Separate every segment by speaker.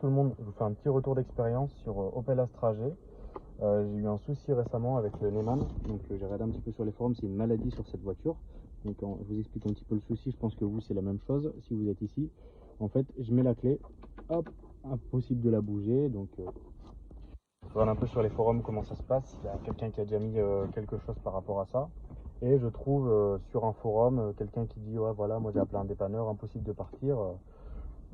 Speaker 1: tout le monde, je vous fais un petit retour d'expérience sur Opel Astra G. J'ai eu un souci récemment avec le Neyman, donc j'ai regardé un petit peu sur les forums, c'est une maladie sur cette voiture. Donc je vous explique un petit peu le souci, je pense que vous c'est la même chose si vous êtes ici. En fait, je mets la clé, hop, impossible de la bouger, donc je regarde un peu sur les forums comment ça se passe. Il y a quelqu'un qui a déjà mis quelque chose par rapport à ça. Et je trouve sur un forum quelqu'un qui dit ouais voilà, moi j'ai appelé un dépanneur, impossible de partir.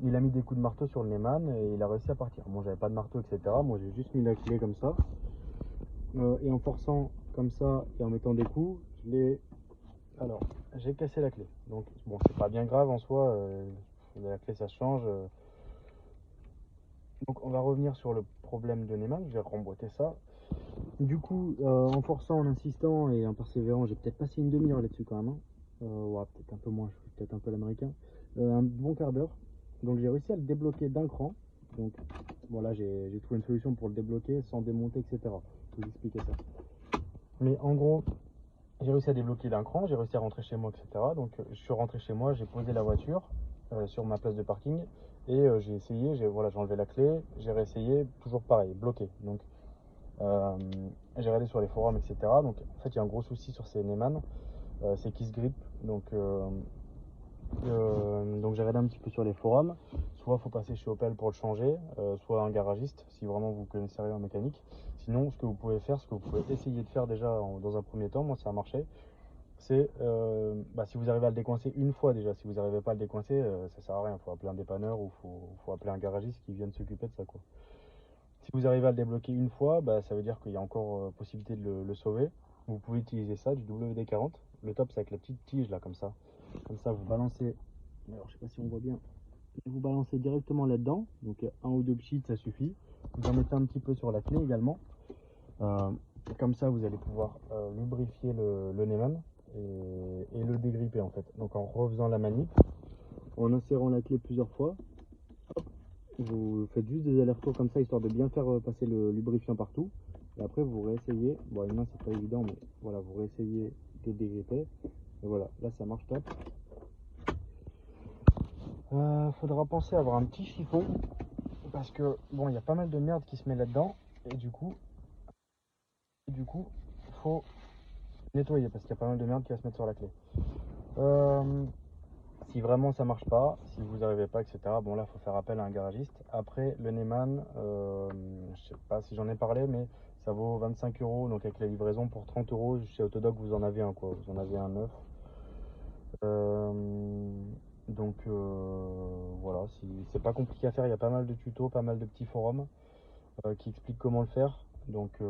Speaker 1: Il a mis des coups de marteau sur le Neyman et il a réussi à partir. Bon, j'avais pas de marteau, etc. Moi, j'ai juste mis la clé comme ça. Et en forçant comme ça et en mettant des coups, je l'ai. Alors, j'ai cassé la clé. Donc, bon, c'est pas bien grave en soi. La clé, ça se change. Donc, on va revenir sur le problème de Neyman. Je vais remboîter ça. Du coup, en forçant, en insistant et en persévérant, j'ai peut-être passé une demi-heure là-dessus quand même. Hein. Ouais, peut-être un peu moins, je suis peut-être un peu l'américain. Un bon quart d'heure. Donc j'ai réussi à le débloquer d'un cran. Donc voilà, j'ai trouvé une solution pour le débloquer sans démonter, etc. Je vais vous expliquer ça. Mais en gros, j'ai réussi à débloquer d'un cran, j'ai réussi à rentrer chez moi, etc. Donc je suis rentré chez moi, j'ai posé la voiture sur ma place de parking et j'ai essayé, voilà, j'ai enlevé la clé, j'ai réessayé, toujours pareil, bloqué. Donc euh, j'ai regardé sur les forums, etc. Donc en fait, il y a un gros souci sur ces Neyman, c'est qu'ils se grippent. Donc j'ai regardé un petit peu sur les forums. Soit il faut passer chez Opel pour le changer, soit un garagiste si vraiment vous connaissez rien en mécanique. Sinon, ce que vous pouvez faire, ce que vous pouvez essayer de faire déjà dans un premier temps, moi ça a marché, c'est si vous arrivez à le décoincer une fois déjà, si vous n'arrivez pas à le décoincer, ça sert à rien. Il faut appeler un dépanneur ou faut appeler un garagiste qui vienne s'occuper de ça, quoi. Si vous arrivez à le débloquer une fois, ça veut dire qu'il y a encore possibilité de le sauver. Vous pouvez utiliser ça, du WD-40. Le top, c'est avec la petite tige là, comme ça. Comme ça, vous balancez. Alors, je sais pas si on voit bien. Vous balancez directement là-dedans. Donc, un ou deux pchits, ça suffit. Vous en mettez un petit peu sur la clé également. Euh, Comme ça, vous allez pouvoir lubrifier le Neyman et le dégripper en fait. Donc, en refaisant la manip, en insérant la clé plusieurs fois, vous faites juste des allers-retours comme ça, histoire de bien faire passer le lubrifiant partout. Et après, vous réessayez. Bon, une main, c'est pas évident, mais voilà, vous réessayez de dégripper. Et voilà, là, ça marche top. Faudra penser à avoir un petit chiffon parce que bon, il y a pas mal de merde qui se met là-dedans et du coup, faut nettoyer parce qu'il y a pas mal de merde qui va se mettre sur la clé. Euh, Si vraiment ça marche pas, si vous n'arrivez pas, etc. Bon là, faut faire appel à un garagiste. Après, le Neyman, je sais pas si j'en ai parlé, mais ça vaut 25 euros. Donc avec la livraison pour 30 euros chez Autodoc, vous en avez un quoi. Vous en avez un neuf. Euh, voilà, si c'est pas compliqué à faire, il y a pas mal de tutos, pas mal de petits forums qui expliquent comment le faire. Donc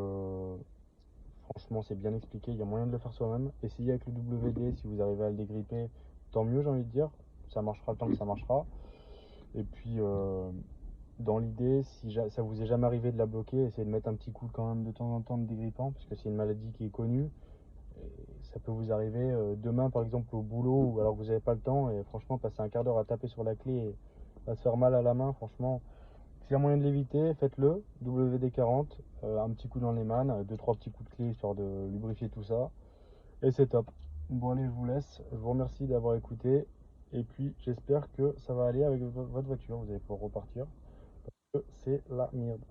Speaker 1: franchement, c'est bien expliqué, il y a moyen de le faire soi-même. Essayez avec le WD si vous arrivez à le dégripper, tant mieux, j'ai envie de dire. Ça marchera le temps que ça marchera. Et puis, dans l'idée, si ça vous est jamais arrivé de la bloquer, essayez de mettre un petit coup quand même de temps en temps de dégrippant, parce que c'est une maladie qui est connue. Et ça peut vous arriver demain, par exemple, au boulot, ou alors que vous n'avez pas le temps, et franchement, passer un quart d'heure à taper sur la clé et à se faire mal à la main, franchement, s'il y a moyen de l'éviter, faites-le. WD-40, un petit coup dans les mannes, deux trois petits coups de clé histoire de lubrifier tout ça. Et c'est top. Bon allez, je vous laisse. Je vous remercie d'avoir écouté. Et puis j'espère que ça va aller avec votre voiture. Vous allez pouvoir repartir. C'est la merde.